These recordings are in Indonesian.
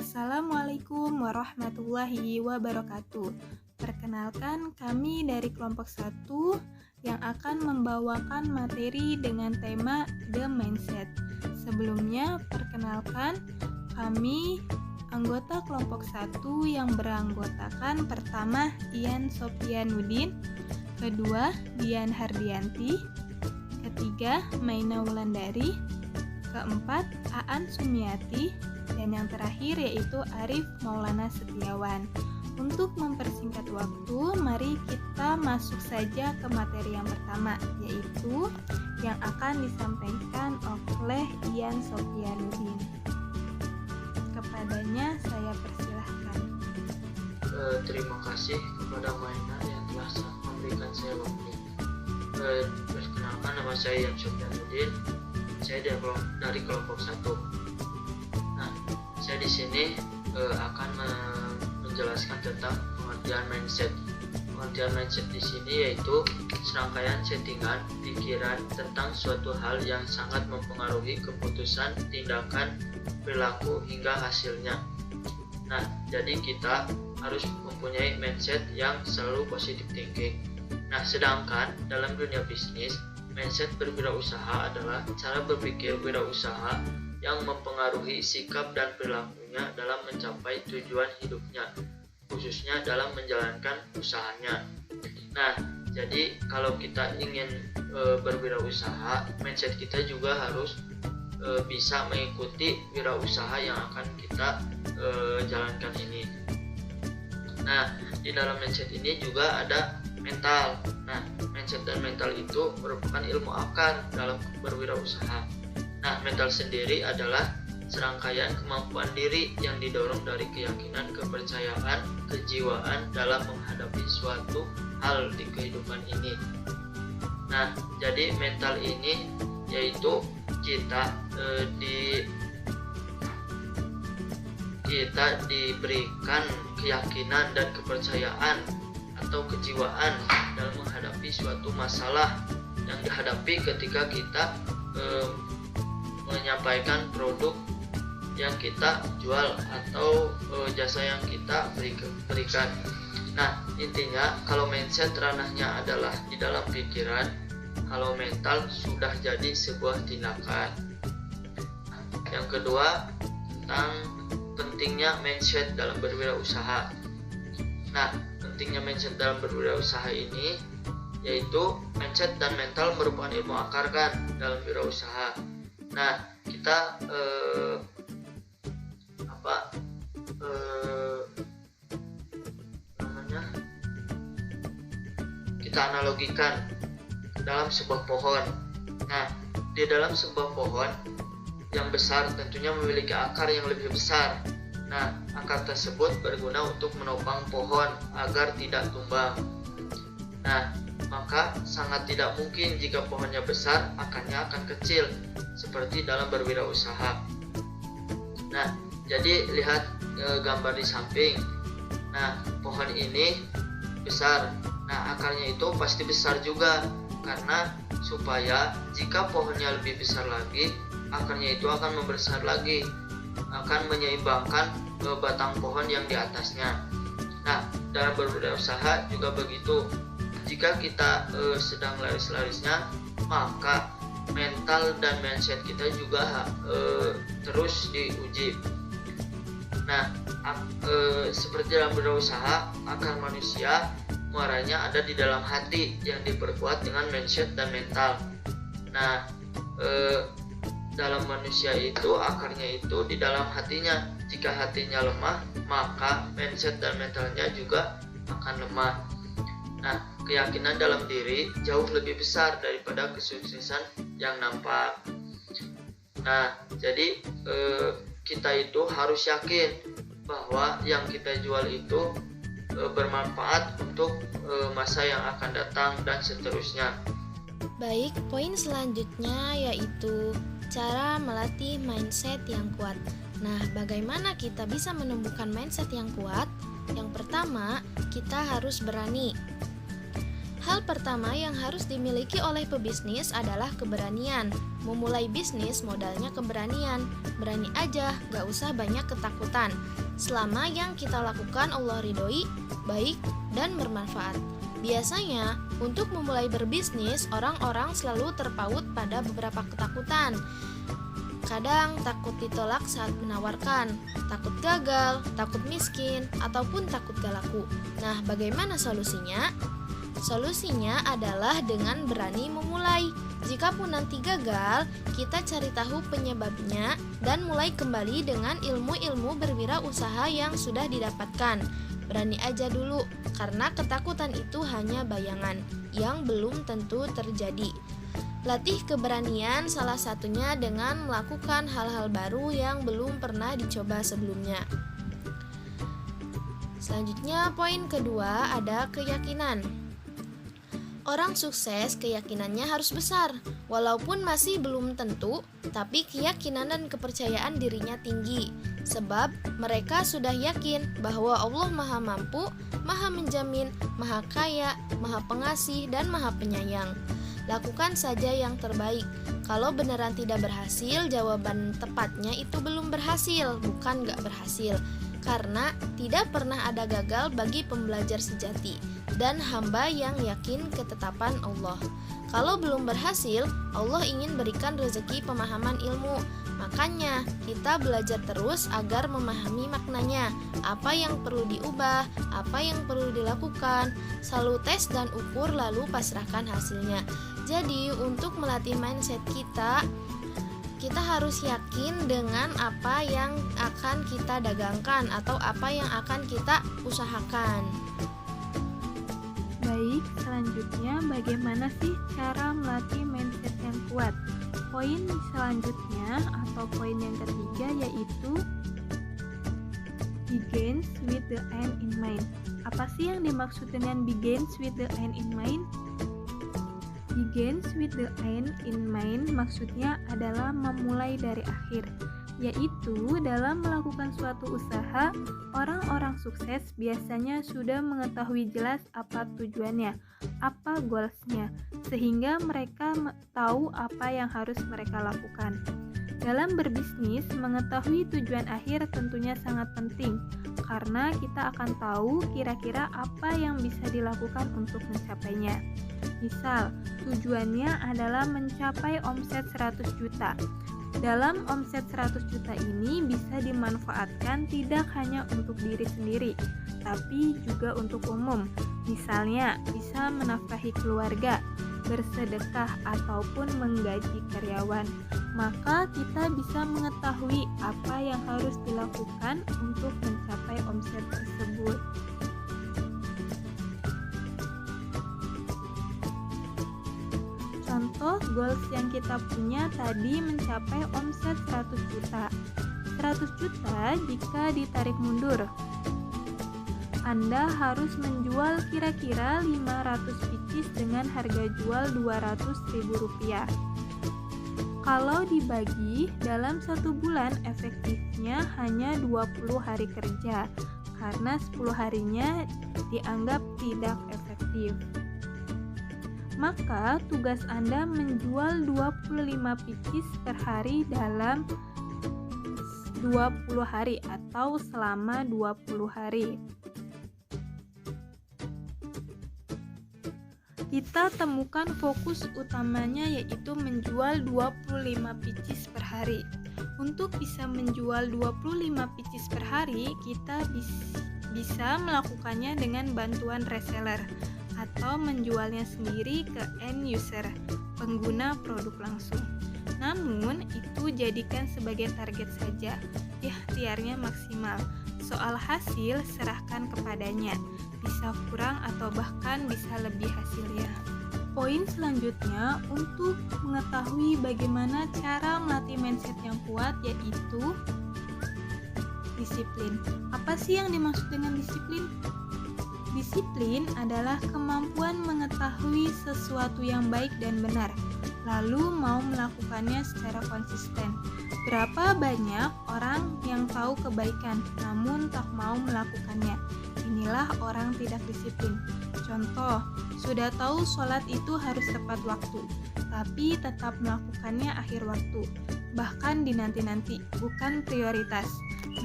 Assalamualaikum warahmatullahi wabarakatuh. Perkenalkan, kami dari kelompok 1 yang akan membawakan materi dengan tema The Mindset. Sebelumnya, perkenalkan, kami anggota kelompok 1 yang beranggotakan pertama Ian Sofianudin, kedua Dian Hardianti, ketiga Maina Wulandari, keempat Aan Sumiati, dan yang terakhir yaitu Arif Maulana Setiawan. Untuk mempersingkat waktu, mari kita masuk saja ke materi yang pertama, yaitu yang akan disampaikan oleh Ian Sofianudin. Kepadanya saya persilahkan. Terima kasih kepada Maina yang telah memberikan saya waktu. Perkenalkan, nama saya Ian Sofianudin. Saya dari kelompok 1. Nah, saya di sini akan menjelaskan tentang pengertian mindset. Pengertian mindset di sini yaitu serangkaian settingan pikiran tentang suatu hal yang sangat mempengaruhi keputusan, tindakan, perilaku hingga hasilnya. Nah, jadi kita harus mempunyai mindset yang selalu positive thinking. Nah, sedangkan dalam dunia bisnis, mindset berwirausaha adalah cara berpikir wirausaha yang mempengaruhi sikap dan perilakunya dalam mencapai tujuan hidupnya, khususnya dalam menjalankan usahanya. Nah, jadi kalau kita ingin berwirausaha, mindset kita juga harus bisa mengikuti wirausaha yang akan kita jalankan ini. Nah, di dalam mindset ini juga ada mental. Nah, mindset dan mental itu merupakan ilmu akar dalam berwirausaha. Nah, mental sendiri adalah serangkaian kemampuan diri yang didorong dari keyakinan, kepercayaan, kejiwaan dalam menghadapi suatu hal di kehidupan ini. Nah, jadi mental ini yaitu kita diberikan keyakinan dan kepercayaan atau kejiwaan dalam menghadapi suatu masalah yang dihadapi ketika kita menyampaikan produk yang kita jual atau jasa yang kita berikan. Nah, intinya kalau mindset ranahnya adalah di dalam pikiran, kalau mental sudah jadi sebuah tindakan. Yang kedua, tentang pentingnya mindset dalam berwirausaha. Nah, pentingnya mindset dalam berwirausaha ini yaitu mindset dan mental merupakan ilmu akar kan dalam wirausaha. Nah, kita kita analogikan dalam sebuah pohon. Nah, di dalam sebuah pohon yang besar tentunya memiliki akar yang lebih besar. Nah, akar tersebut berguna untuk menopang pohon agar tidak tumbang. Nah, maka sangat tidak mungkin jika pohonnya besar, akarnya akan kecil, seperti dalam berwirausaha. Nah, jadi lihat gambar di samping. Nah, pohon ini besar. Nah, akarnya itu pasti besar juga, karena supaya jika pohonnya lebih besar lagi, akarnya itu akan membesar lagi, akan menyeimbangkan batang pohon yang di atasnya. Nah, dalam berwirausaha juga begitu. Jika kita sedang laris-larisnya, maka mental dan mindset kita juga terus diuji. Nah, seperti dalam berwirausaha, akar manusia muaranya ada di dalam hati yang diperkuat dengan mindset dan mental. Nah, dalam manusia itu akarnya itu di dalam hatinya. Jika hatinya lemah, maka mindset dan mentalnya juga akan lemah. Nah, keyakinan dalam diri jauh lebih besar daripada kesuksesan yang nampak. Nah, jadi kita itu harus yakin bahwa yang kita jual itu bermanfaat untuk masa yang akan datang dan seterusnya. Baik, poin selanjutnya yaitu cara melatih mindset yang kuat. Nah, bagaimana kita bisa menumbuhkan mindset yang kuat? Yang pertama, kita harus berani. Hal pertama yang harus dimiliki oleh pebisnis adalah keberanian. memulai bisnis modalnya keberanian. Berani aja, gak usah banyak ketakutan. Selama yang kita lakukan Allah ridhoi, baik, dan bermanfaat. Biasanya, untuk memulai berbisnis, orang-orang selalu terpaut pada beberapa ketakutan. Kadang takut ditolak saat menawarkan, takut gagal, takut miskin, ataupun takut gak laku. Nah, bagaimana solusinya? Solusinya adalah dengan berani memulai. Jikapun nanti gagal, kita cari tahu penyebabnya dan mulai kembali dengan ilmu-ilmu berwirausaha yang sudah didapatkan. Berani aja dulu, karena ketakutan itu hanya bayangan yang belum tentu terjadi. Latih keberanian salah satunya dengan melakukan hal-hal baru yang belum pernah dicoba sebelumnya. Selanjutnya, poin kedua ada keyakinan. Orang sukses keyakinannya harus besar, walaupun masih belum tentu, tapi keyakinan dan kepercayaan dirinya tinggi. Sebab mereka sudah yakin bahwa Allah Maha Mampu, Maha Menjamin, Maha Kaya, Maha Pengasih, dan Maha Penyayang. Lakukan saja yang terbaik. Kalau beneran tidak berhasil, jawaban tepatnya itu belum berhasil, bukan gak berhasil. Karena tidak pernah ada gagal bagi pembelajar sejati dan hamba yang yakin ketetapan Allah. Kalau belum berhasil, Allah ingin berikan rezeki pemahaman ilmu. Makanya kita belajar terus agar memahami maknanya, apa yang perlu diubah, apa yang perlu dilakukan. Selalu tes dan ukur lalu pasrahkan hasilnya. Jadi untuk melatih mindset kita harus yakin dengan apa yang akan kita dagangkan atau apa yang akan kita usahakan. Baik, selanjutnya bagaimana sih cara melatih mindset yang kuat? Poin selanjutnya atau poin yang ketiga yaitu begins with the end in mind. Apa sih yang dimaksud dengan begins with the end in mind? Begins with the end in mind maksudnya adalah memulai dari akhir, yaitu dalam melakukan suatu usaha, orang-orang sukses biasanya sudah mengetahui jelas apa tujuannya, apa goalsnya, sehingga mereka tahu apa yang harus mereka lakukan. Dalam berbisnis, mengetahui tujuan akhir tentunya sangat penting, karena kita akan tahu kira-kira apa yang bisa dilakukan untuk mencapainya. Misal, tujuannya adalah mencapai omset 100 juta. Dalam omset 100 juta ini bisa dimanfaatkan tidak hanya untuk diri sendiri, tapi juga untuk umum. Misalnya, bisa menafkahi keluarga, bersedekah, ataupun menggaji karyawan. Maka kita bisa mengetahui apa yang harus dilakukan untuk mencapai omset tersebut. Contoh goals yang kita punya tadi mencapai omset 100 juta. 100 juta jika ditarik mundur, Anda harus menjual kira-kira 500 pieces dengan harga jual Rp200.000. Kalau dibagi dalam 1 bulan efektifnya hanya 20 hari kerja, karena 10 harinya dianggap tidak efektif. Maka tugas Anda menjual 25 pieces per hari dalam 20 hari atau selama 20 hari. Kita temukan fokus utamanya yaitu menjual 25 pieces per hari. Untuk bisa menjual 25 pieces per hari, kita bisa melakukannya dengan bantuan reseller atau menjualnya sendiri ke end user, pengguna produk langsung. Namun, itu jadikan sebagai target saja, ikhtiarnya maksimal. Soal hasil serahkan kepadanya, bisa kurang atau bahkan bisa lebih hasilnya. Poin selanjutnya untuk mengetahui bagaimana cara melatih mindset yang kuat yaitu disiplin. Apa sih yang dimaksud dengan disiplin? Disiplin adalah kemampuan mengetahui sesuatu yang baik dan benar, lalu mau melakukannya secara konsisten. Berapa banyak orang yang tahu kebaikan, namun tak mau melakukannya? Inilah orang tidak disiplin. Contoh, sudah tahu sholat itu harus tepat waktu, tapi tetap melakukannya akhir waktu, bahkan dinanti-nanti, bukan prioritas.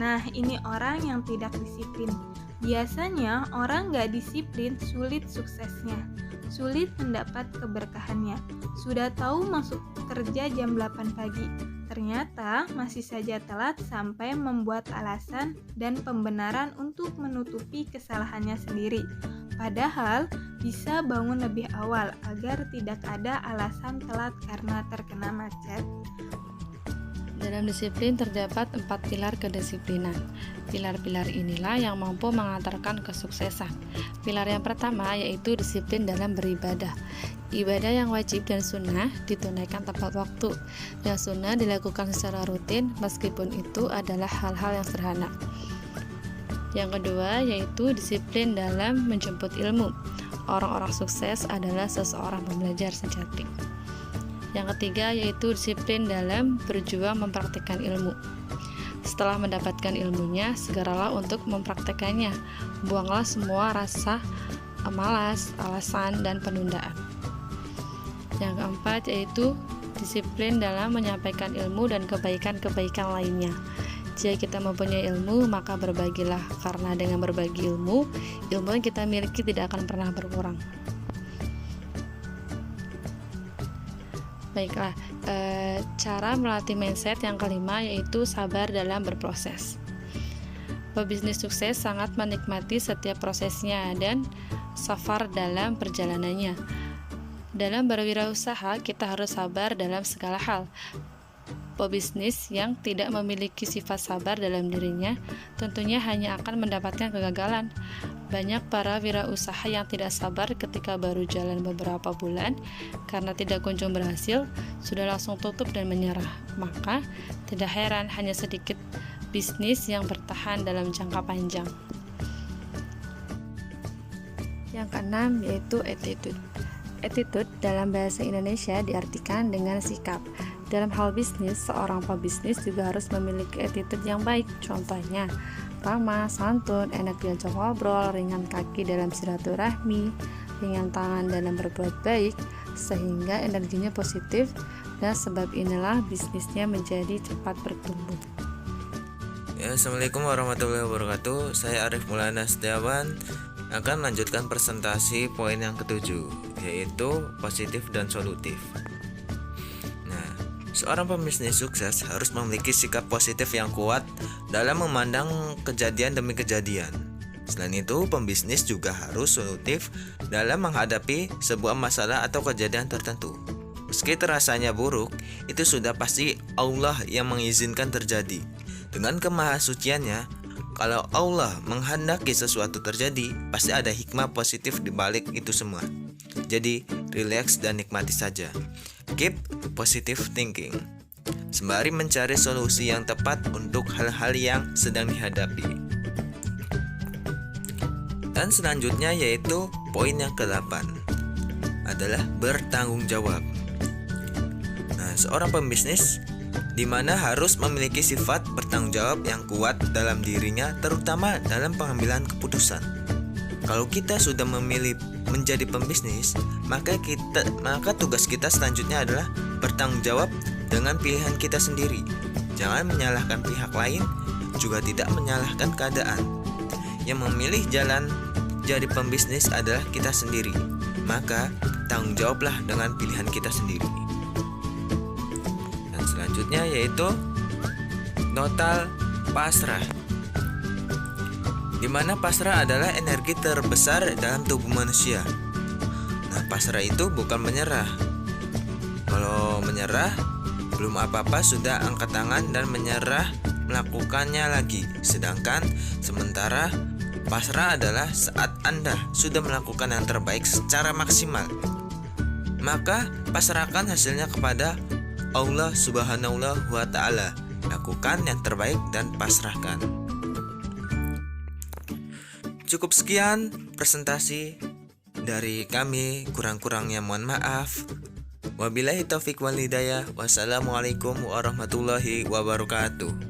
Nah, ini orang yang tidak disiplin. Biasanya orang nggak disiplin sulit suksesnya, sulit mendapat keberkahannya. Sudah tahu masuk kerja jam 8 pagi, ternyata masih saja telat sampai membuat alasan dan pembenaran untuk menutupi kesalahannya sendiri. Padahal bisa bangun lebih awal agar tidak ada alasan telat karena terkena macet. Dalam disiplin terdapat 4 pilar kedisiplinan. Pilar-pilar inilah yang mampu mengantarkan kesuksesan. Pilar yang pertama yaitu disiplin dalam beribadah. Ibadah yang wajib dan sunnah ditunaikan tepat waktu. Yang sunnah dilakukan secara rutin meskipun itu adalah hal-hal yang sederhana. Yang kedua yaitu disiplin dalam menjemput ilmu. Orang-orang sukses adalah seseorang pembelajar sejati. Yang ketiga yaitu disiplin dalam berjuang mempraktikkan ilmu. Setelah mendapatkan ilmunya, segeralah untuk mempraktekannya. Buanglah semua rasa malas, alasan, dan penundaan. Yang keempat yaitu disiplin dalam menyampaikan ilmu dan kebaikan-kebaikan lainnya. Jika kita mempunyai ilmu, maka berbagilah, karena dengan berbagi ilmu yang kita miliki tidak akan pernah berkurang. Baiklah, cara melatih mindset yang kelima yaitu sabar dalam berproses. Pebisnis sukses sangat menikmati setiap prosesnya dan sabar dalam perjalanannya. Dalam berwirausaha, kita harus sabar dalam segala hal. Pebisnis yang tidak memiliki sifat sabar dalam dirinya tentunya hanya akan mendapatkan kegagalan. Banyak para wirausaha yang tidak sabar ketika baru jalan beberapa bulan karena tidak kunjung berhasil, sudah langsung tutup dan menyerah. Maka tidak heran hanya sedikit bisnis yang bertahan dalam jangka panjang. Yang keenam yaitu attitude. Attitude dalam bahasa Indonesia diartikan dengan sikap. Dalam hal bisnis, seorang pebisnis juga harus memiliki attitude yang baik. Contohnya, ramah, santun, enak diajak ngobrol, ringan kaki dalam silaturahmi, ringan tangan dalam berbuat baik, sehingga energinya positif, dan sebab inilah bisnisnya menjadi cepat bertumbuh. Ya, Assalamualaikum warahmatullahi wabarakatuh. Saya Arif Maulana Setiawan akan melanjutkan presentasi poin yang ketujuh, yaitu positif dan solutif. Seorang pembisnis sukses harus memiliki sikap positif yang kuat dalam memandang kejadian demi kejadian. Selain itu, pembisnis juga harus solutif dalam menghadapi sebuah masalah atau kejadian tertentu. Meski terasanya buruk, itu sudah pasti Allah yang mengizinkan terjadi. Dengan kemahasuciannya, kalau Allah menghendaki sesuatu terjadi, pasti ada hikmah positif di balik itu semua. Jadi, relax dan nikmati saja. Keep positive thinking, sembari mencari solusi yang tepat untuk hal-hal yang sedang dihadapi. Dan selanjutnya yaitu poin yang ke-8 adalah bertanggung jawab. Nah, seorang pembisnis di mana harus memiliki sifat bertanggung jawab yang kuat dalam dirinya, terutama dalam pengambilan keputusan. Kalau kita sudah memilih menjadi pembisnis, maka tugas kita selanjutnya adalah bertanggung jawab dengan pilihan kita sendiri. Jangan menyalahkan pihak lain, juga tidak menyalahkan keadaan. Yang memilih jalan jadi pembisnis adalah kita sendiri. Maka tanggung jawablah dengan pilihan kita sendiri. Dan selanjutnya yaitu total pasrah, di mana pasrah adalah energi terbesar dalam tubuh manusia. Nah, pasrah itu bukan menyerah. Kalau menyerah, belum apa-apa sudah angkat tangan dan menyerah melakukannya lagi. Sedangkan sementara pasrah adalah saat Anda sudah melakukan yang terbaik secara maksimal. Maka pasrahkan hasilnya kepada Allah Subhanahu wa Ta'ala. Lakukan yang terbaik dan pasrahkan. Cukup sekian presentasi dari kami, kurang-kurangnya mohon maaf. Wabillahi taufiq wal hidayah. Wassalamualaikum warahmatullahi wabarakatuh.